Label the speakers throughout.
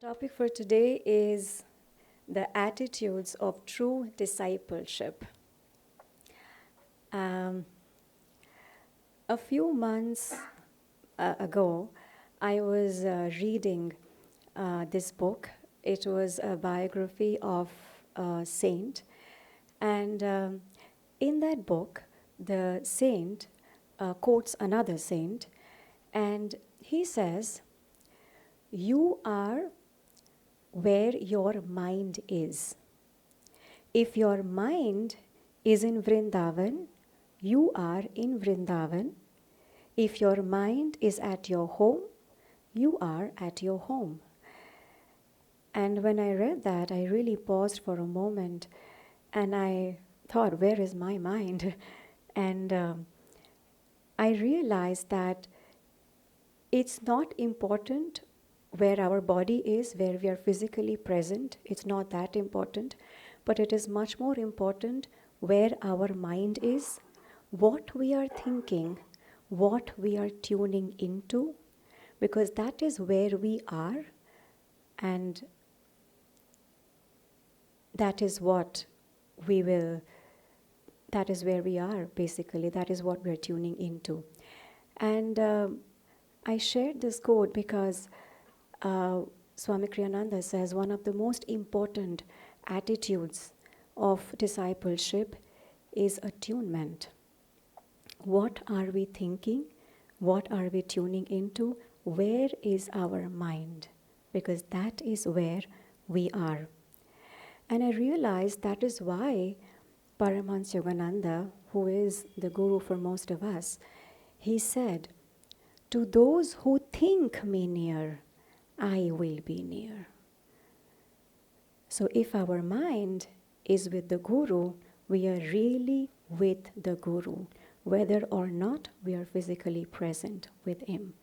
Speaker 1: Topic for today is the attitudes of true discipleship. Um, a few months ago, I was reading this book. It was a biography of a saint. And in that book, the saint quotes another saint, and he says, "You are where your mind is. If your mind is in Vrindavan, you are in Vrindavan. If your mind is at your home, you are at your home." And when I read that, I really paused for a moment and I thought, where is my mind? And I realized that it's not important where our body is, where we are physically present. It's not that important. But it is much more important where our mind is, what we are thinking, what we are tuning into, because that is where we are, and that is what we will, that is where we are, basically. That is what we are tuning into. And I shared this quote because Swami Kriyananda says one of the most important attitudes of discipleship is attunement. What are we thinking? What are we tuning into? Where is our mind? Because that is where we are. And I realized that is why Paramhansa Yogananda, who is the guru for most of us, he said, "To those who think me near, I will be near." So if our mind is with the Guru, we are really with the Guru, whether or not we are physically present with him.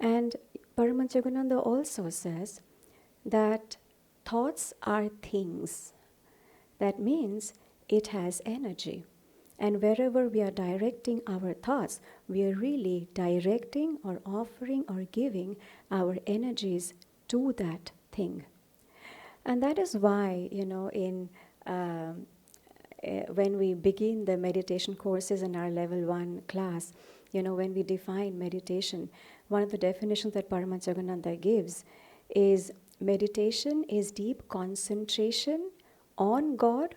Speaker 1: And Paramahansa Yogananda also says that thoughts are things. That means it has energy. And wherever we are directing our thoughts, we are really directing or offering or giving our energies to that thing. And that is why, when we begin the meditation courses in our level 1 class, when we define meditation, one of the definitions that Paramahansa Yogananda gives is meditation is deep concentration on God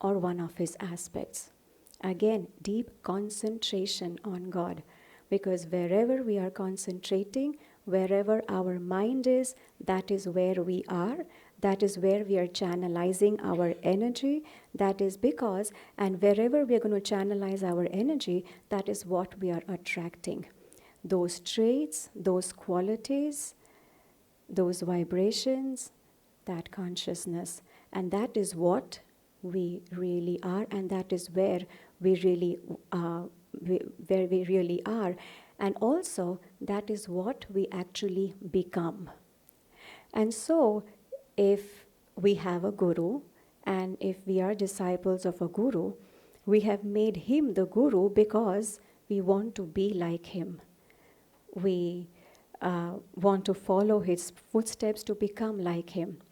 Speaker 1: or one of his aspects. Again, deep concentration on God. Because wherever we are concentrating, wherever our mind is, that is where we are. That is where we are channelizing our energy. That is because, and wherever we are going to channelize our energy, that is what we are attracting. Those traits, those qualities, those vibrations, that consciousness. And that is what we really are, and that is where we really are, and also that is what we actually become. And so if we have a guru, and if we are disciples of a guru, we have made him the guru because we want to be like him. We want to follow his footsteps to become like him.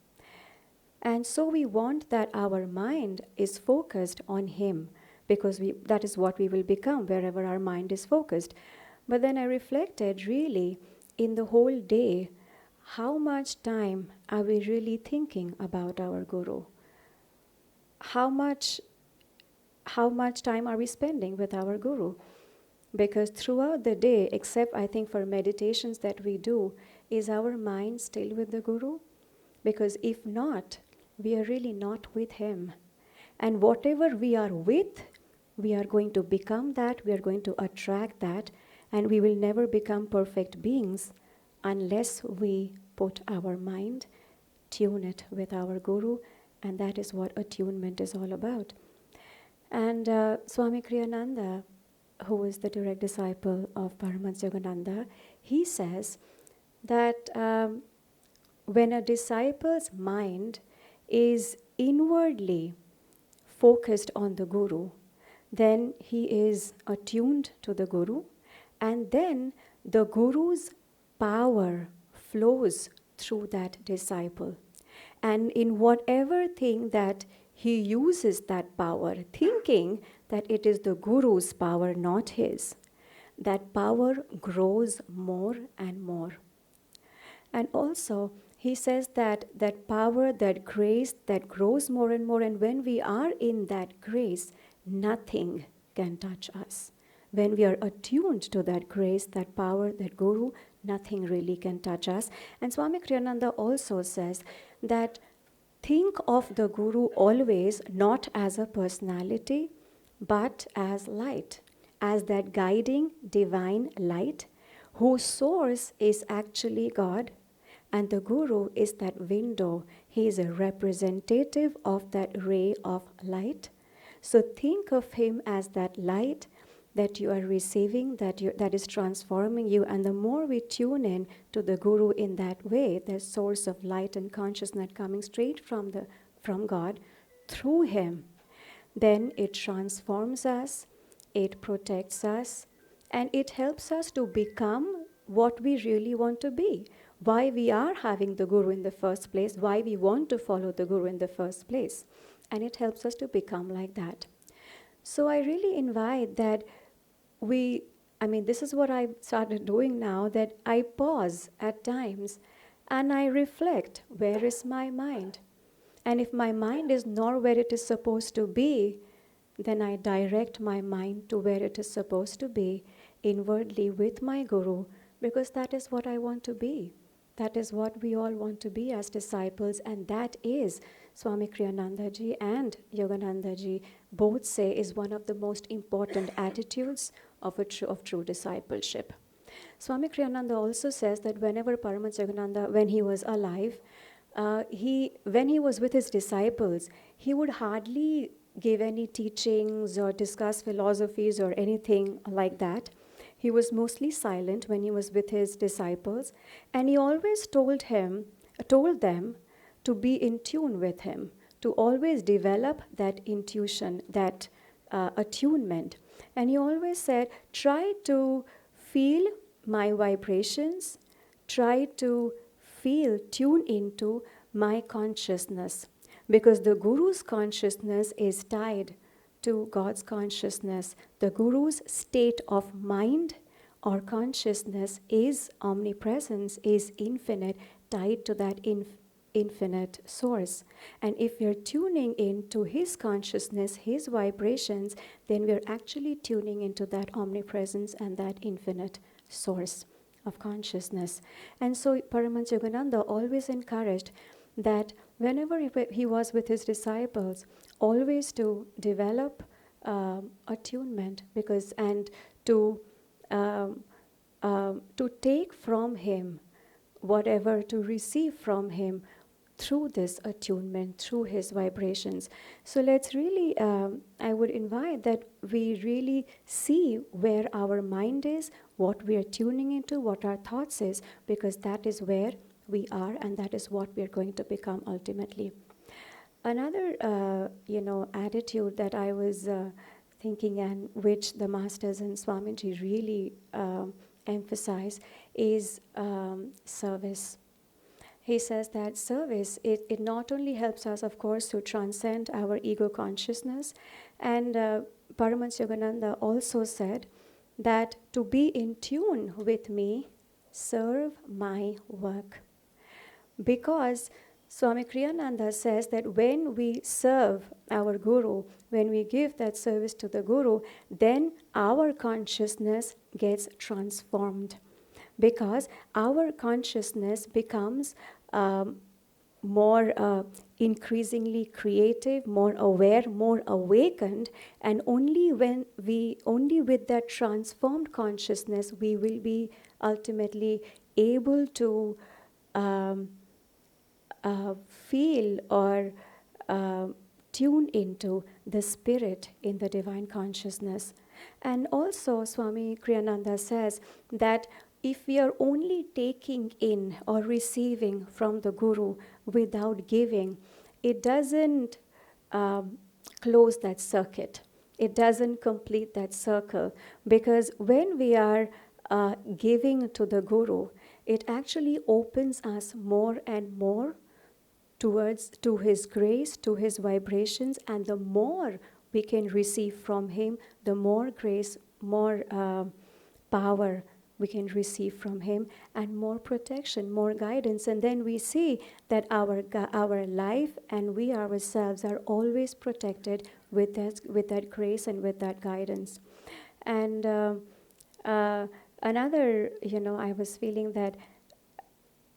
Speaker 1: And so we want that our mind is focused on him, because that is what we will become wherever our mind is focused. But then I reflected, really, in the whole day, how much time are we really thinking about our guru? How much time are we spending with our guru? Because throughout the day, except I think for meditations that we do, is our mind still with the guru? Because if not, we are really not with him. And whatever we are with, we are going to become that, we are going to attract that, and we will never become perfect beings unless we put our mind, tune it with our guru, and that is what attunement is all about. And Swami Kriyananda, who is the direct disciple of Paramhansa Yogananda, he says that when a disciple's mind is inwardly focused on the Guru, then he is attuned to the Guru, and then the Guru's power flows through that disciple. And in whatever thing that he uses that power, thinking that it is the guru's power, not his, that power grows more and more. And also, he says that that power, that grace, that grows more and more, and when we are in that grace, nothing can touch us. When we are attuned to that grace, that power, that guru, nothing really can touch us. And Swami Kriyananda also says that think of the guru always not as a personality, but as light, as that guiding divine light whose source is actually God, and the guru is that window. He is a representative of that ray of light. So think of him as that light that you are receiving, that is transforming you. And the more we tune in to the guru in that way, the source of light and consciousness coming straight from God through him, then it transforms us, it protects us, and it helps us to become what we really want to be. Why we are having the guru in the first place, why we want to follow the guru in the first place. And it helps us to become like that. So I really invite that this is what I started doing now, that I pause at times and I reflect, where is my mind? And if my mind is not where it is supposed to be, then I direct my mind to where it is supposed to be, inwardly with my guru, because that is what I want to be. That is what we all want to be as disciples, and that is, Swami Kriyananda ji and Yogananda ji both say, is one of the most important attitudes of true discipleship. Swami Kriyananda also says that whenever Paramhansa Yogananda, when he was alive, when he was with his disciples, he would hardly give any teachings or discuss philosophies or anything like that. He was mostly silent when he was with his disciples, and he always told them to be in tune with him, to always develop that intuition, that attunement. And he always said, try to feel my vibrations, try to tune into my consciousness, because the guru's consciousness is tied to God's consciousness. The guru's state of mind or consciousness is omnipresence, is infinite, tied to that infinite source. And if we're tuning into his consciousness, his vibrations, then we're actually tuning into that omnipresence and that infinite source of consciousness. And so Paramhansa Yogananda always encouraged that whenever he was with his disciples, always to develop attunement, and to take from him whatever, to receive from him through this attunement, through his vibrations. So let's really, I would invite that we really see where our mind is, what we are tuning into, what our thoughts is, because that is where we are, and that is what we are going to become ultimately. Another, attitude that I was thinking, and which the masters and Swamiji really emphasize, is service. He says that service, it not only helps us, of course, to transcend our ego consciousness, and Paramhansa Yogananda also said that to be in tune with me, serve my work. Because Swami Kriyananda says that when we serve our Guru, when we give that service to the Guru, then our consciousness gets transformed. Because our consciousness becomes more increasingly creative, more aware, more awakened, and only with that transformed consciousness, we will be ultimately able to feel or tune into the spirit in the divine consciousness. And also Swami Kriyananda says that if we are only taking in or receiving from the Guru without giving, it doesn't close that circuit. It doesn't complete that circle. Because when we are giving to the Guru, it actually opens us more and more to his grace, to his vibrations, and the more we can receive from him, the more grace, more power we can receive from him, and more protection, more guidance. And then we see that our life and we ourselves are always protected with that grace and with that guidance. And another, I was feeling that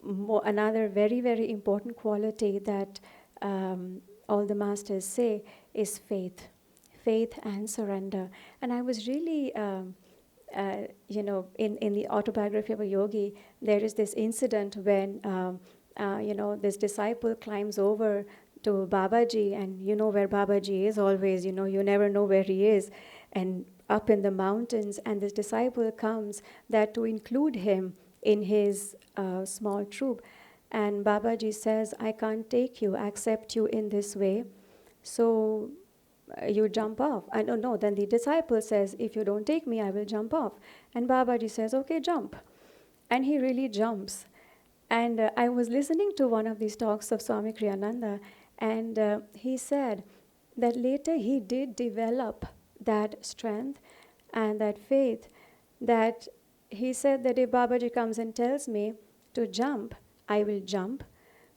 Speaker 1: another very, very important quality that all the masters say is faith and surrender. And I was really, in the Autobiography of a Yogi, there is this incident when, this disciple climbs over to Babaji, and you know where Babaji is always, you never know where he is, and up in the mountains, and this disciple comes that to include him in his small troop. And Babaji says, I can't take you, accept you in this way, so you jump off. And oh no, then the disciple says, if you don't take me, I will jump off. And Babaji says, okay, jump. And he really jumps. And I was listening to one of these talks of Swami Kriyananda, and he said that later he did develop that strength and that faith, that he said that if Babaji comes and tells me to jump, I will jump,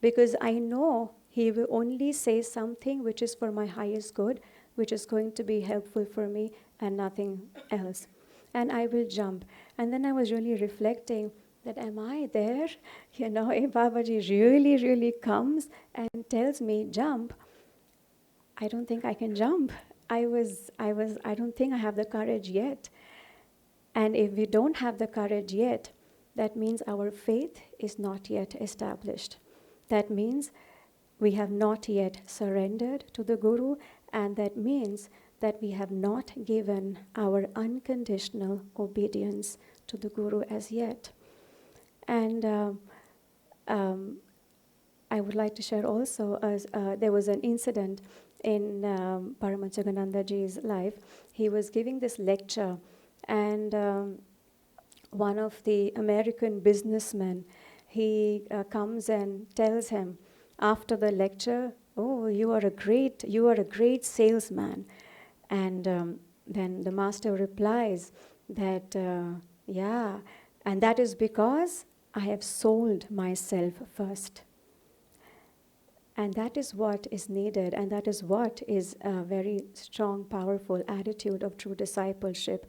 Speaker 1: because I know he will only say something which is for my highest good, which is going to be helpful for me and nothing else. And I will jump. And then I was really reflecting that am I there? If Babaji really, really comes and tells me jump, I don't think I can jump. I don't think I have the courage yet. And if we don't have the courage yet, that means our faith is not yet established. That means we have not yet surrendered to the Guru, and that means that we have not given our unconditional obedience to the Guru as yet. And I would like to share also, there was an incident in Paramhansa Yogananda ji's life. He was giving this lecture, and one of the American businessmen, he comes and tells him after the lecture, oh, you are a great salesman. And then the master replies that, yeah, and that is because I have sold myself first. And that is what is needed, and that is what is a very strong, powerful attitude of true discipleship,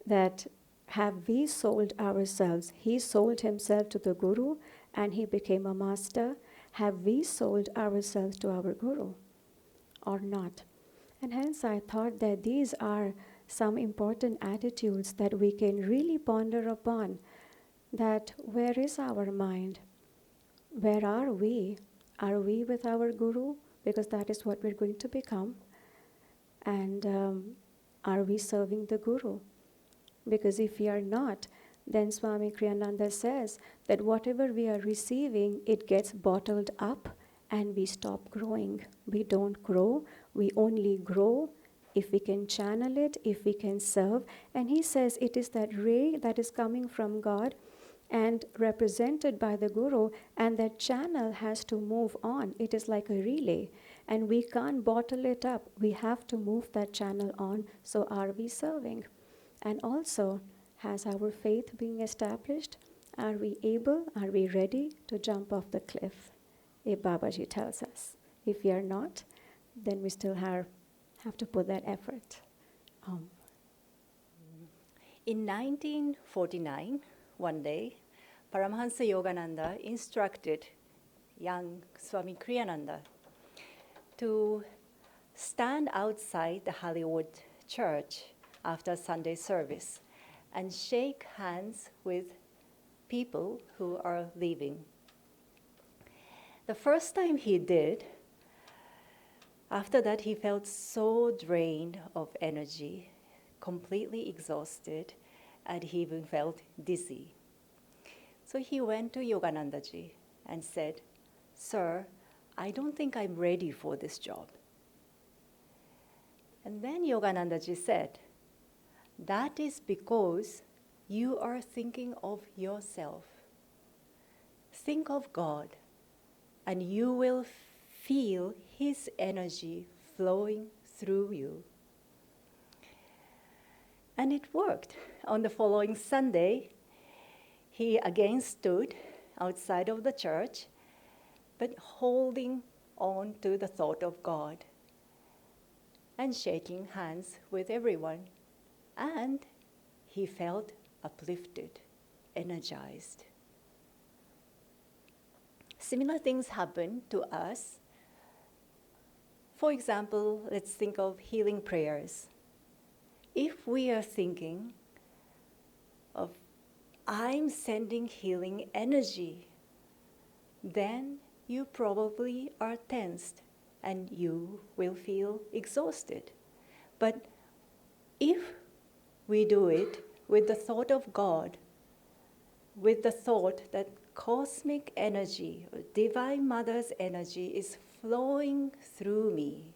Speaker 1: that have we sold ourselves? He sold himself to the Guru, and he became a master. Have we sold ourselves to our Guru or not? And hence I thought that these are some important attitudes that we can really ponder upon, that where is our mind? Where are we? Are we with our Guru? Because that is what we're going to become. And are we serving the Guru? Because if we are not, then Swami Kriyananda says that whatever we are receiving, it gets bottled up and we stop growing. We don't grow, we only grow if we can channel it, if we can serve. And he says it is that ray that is coming from God and represented by the Guru, and that channel has to move on. It is like a relay, and we can't bottle it up. We have to move that channel on. So are we serving? And also, has our faith been established? Are we ready to jump off the cliff? If Babaji tells us. If we are not, then we still have to put that effort.
Speaker 2: In 1949, one day, Paramhansa Yogananda instructed young Swami Kriyananda to stand outside the Hollywood church after Sunday service and shake hands with people who are leaving. The first time he did, after that he felt so drained of energy, completely exhausted, and he even felt dizzy. So he went to Yoganandaji and said, "Sir, I don't think I'm ready for this job." And then Yoganandaji said, "That is because you are thinking of yourself. think of God, and you will feel His energy flowing through you. And it worked. On the following Sunday, he again stood outside of the church, but holding on to the thought of God and shaking hands with everyone. And he felt uplifted, energized. Similar things happen to us. For example, let's think of healing prayers. If we are thinking of, I'm sending healing energy, then you probably are tensed and you will feel exhausted. But if we do it with the thought of God, with the thought that cosmic energy, or Divine Mother's energy is flowing through me,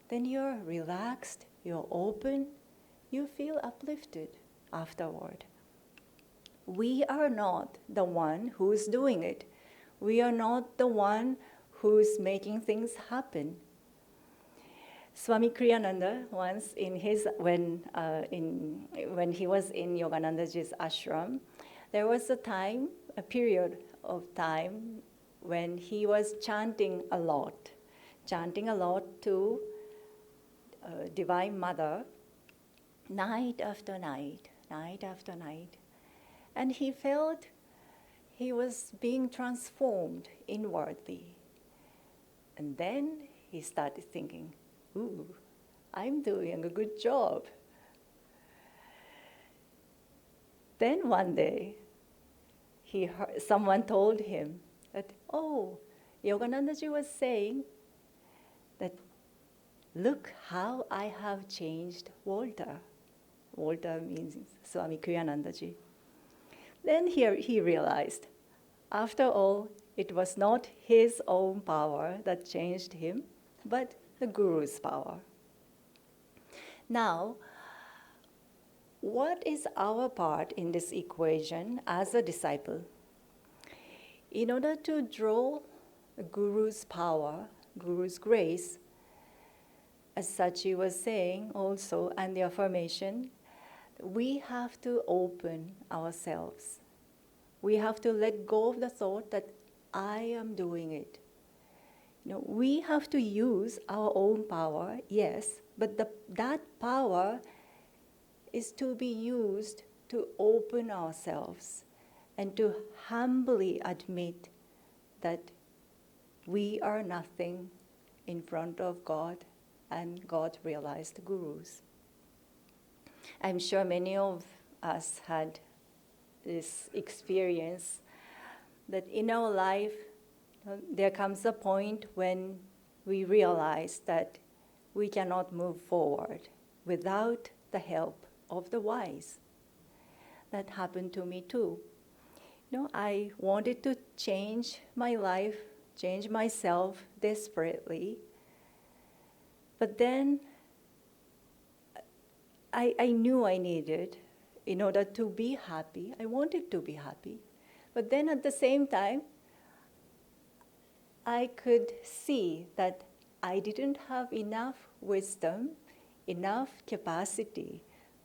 Speaker 2: then you're relaxed, you're open, you feel uplifted afterward. We are not the one who's doing it. We are not the one who's making things happen. Swami Kriyananda once when he was in Yoganandaji's ashram, there was a period of time when he was chanting a lot to Divine Mother, night after night. And he felt he was being transformed inwardly. And then he started thinking, ooh, I'm doing a good job. Then one day, someone told him that, Yoganandaji was saying that, look how I have changed Walter. Walter means Swami Kriyanandaji. Then he realized, after all, it was not his own power that changed him, but the Guru's power. Now, what is our part in this equation as a disciple? In order to draw the Guru's power, Guru's grace, as Sachi was saying also, and the affirmation, we have to open ourselves. We have to let go of the thought that I am doing it. We have to use our own power, yes, but that power is to be used to open ourselves and to humbly admit that we are nothing in front of God and God-realized gurus. I'm sure many of us had this experience that in our life, there comes a point when we realize that we cannot move forward without the help of the wise. That happened to me too. I wanted to change my life, change myself desperately, but then I knew I needed, in order to be happy, I wanted to be happy. But then at the same time, I could see that I didn't have enough wisdom, enough capacity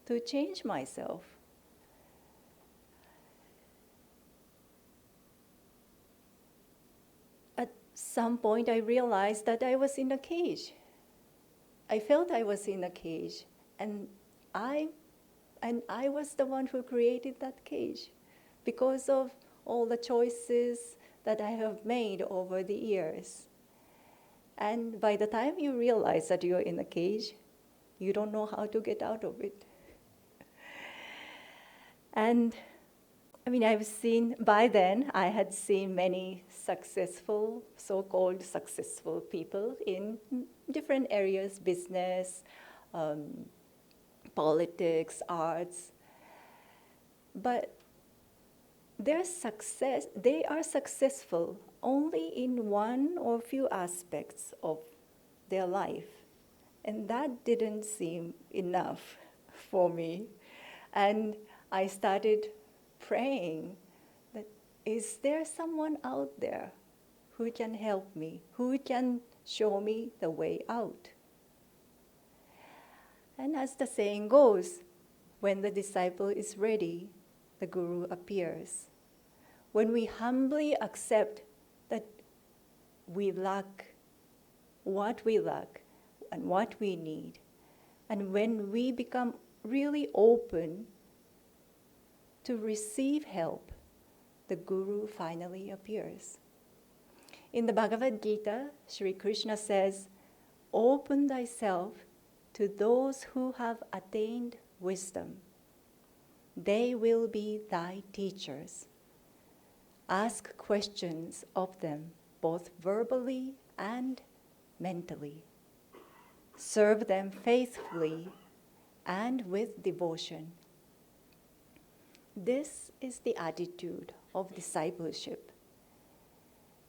Speaker 2: to change myself. At some point, I realized that I was in a cage. I felt I was in a cage, and I was the one who created that cage because of all the choices that I have made over the years. And by the time you realize that you're in a cage, you don't know how to get out of it. And by then, I had seen many successful, so-called successful people in different areas, business, politics, arts. But they are successful only in one or few aspects of their life. And that didn't seem enough for me. And I started praying that is there someone out there who can help me, who can show me the way out? And as the saying goes, when the disciple is ready, the guru appears. When we humbly accept that we lack what we lack and what we need, and when we become really open to receive help, the guru finally appears. In the Bhagavad Gita, Sri Krishna says, "Open thyself to those who have attained wisdom. They will be thy teachers. Ask questions of them, both verbally and mentally. Serve them faithfully and with devotion." This is the attitude of discipleship.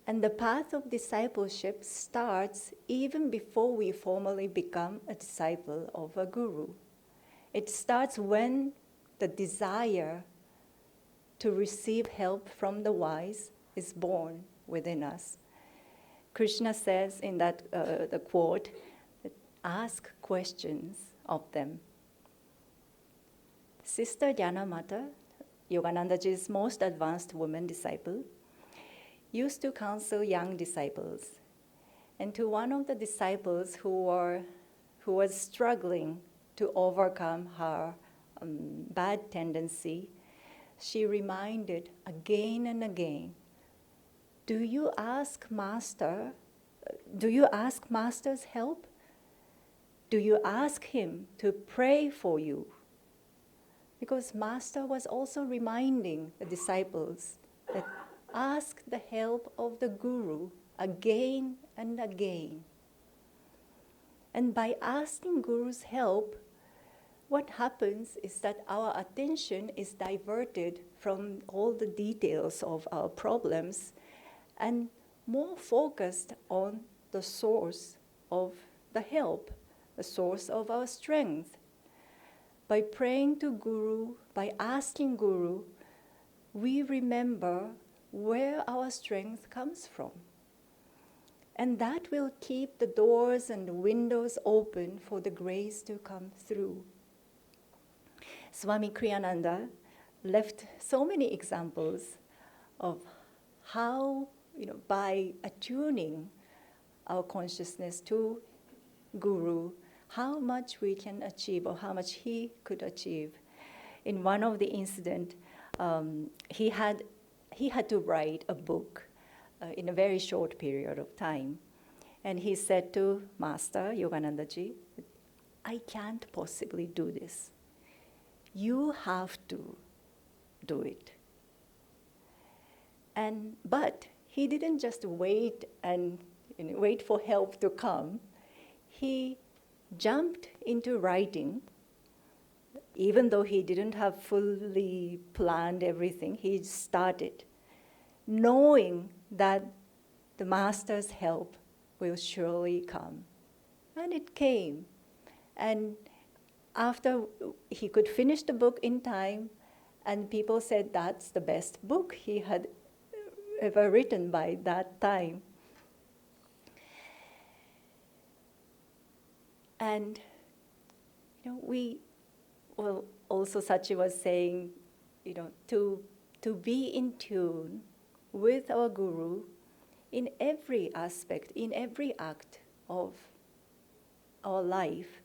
Speaker 2: And the path of discipleship starts even before we formally become a disciple of a guru. It starts when the desire to receive help from the wise is born within us. Krishna says in that the quote, that ask questions of them. Sister Janamata, Yoganandaji's most advanced woman disciple, used to counsel young disciples. And to one of the disciples who was struggling to overcome her bad tendency, she reminded again and again, do you ask Master's help? Do you ask him to pray for you? Because Master was also reminding the disciples that ask the help of the Guru again and again. And by asking Guru's help, what happens is that our attention is diverted from all the details of our problems and more focused on the source of the help, the source of our strength. By praying to Guru, by asking Guru, we remember where our strength comes from. And that will keep the doors and the windows open for the grace to come through. Swami Kriyananda left so many examples of how, by attuning our consciousness to Guru, how much we can achieve or how much he could achieve. In one of the incidents, he had to write a book in a very short period of time. And he said to Master Yoganandaji, I can't possibly do this. You have to do it. But he didn't just wait and wait for help to come. He jumped into writing. Even though he didn't have fully planned everything, he started, knowing that the Master's help will surely come. And it came. And after he could finish the book in time, and people said that's the best book he had ever written by that time. And also Sachi was saying, to be in tune with our Guru in every aspect, in every act of our life.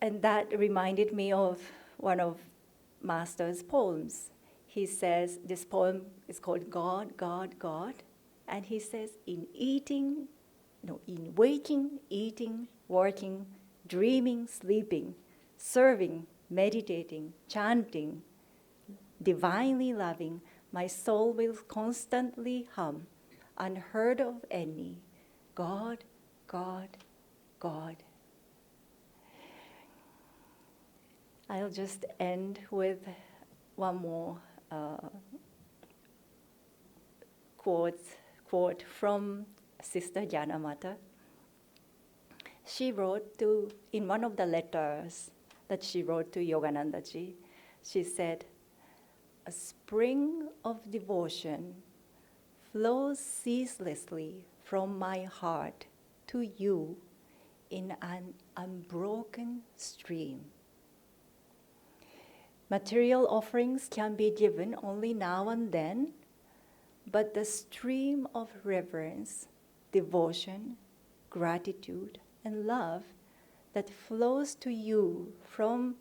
Speaker 2: And that reminded me of one of Master's poems. He says, this poem is called God, God, God. And he says, in waking, eating, working, dreaming, sleeping, serving, meditating, chanting, divinely loving, my soul will constantly hum, unheard of any, God, God, God. I'll just end with one more quote from Sister Janamata. She wrote in one of the letters that she wrote to Yoganandaji, she said, "A spring of devotion flows ceaselessly from my heart to you in an unbroken stream. Material offerings can be given only now and then, but the stream of reverence, devotion, gratitude, and love that flows to you from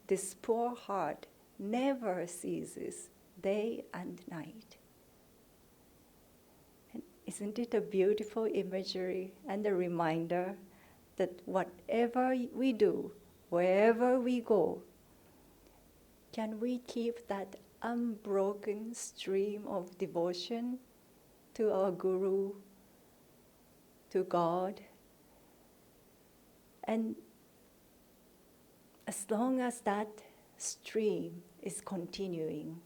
Speaker 2: this poor heart never ceases, day and night." And isn't it a beautiful imagery and a reminder that whatever we do, wherever we go, can we keep that unbroken stream of devotion to our Guru, to God? And as long as that stream is continuing,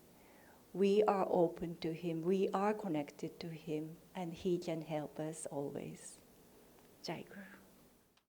Speaker 2: we are open to Him, we are connected to Him, and He can help us always. Jai Guru.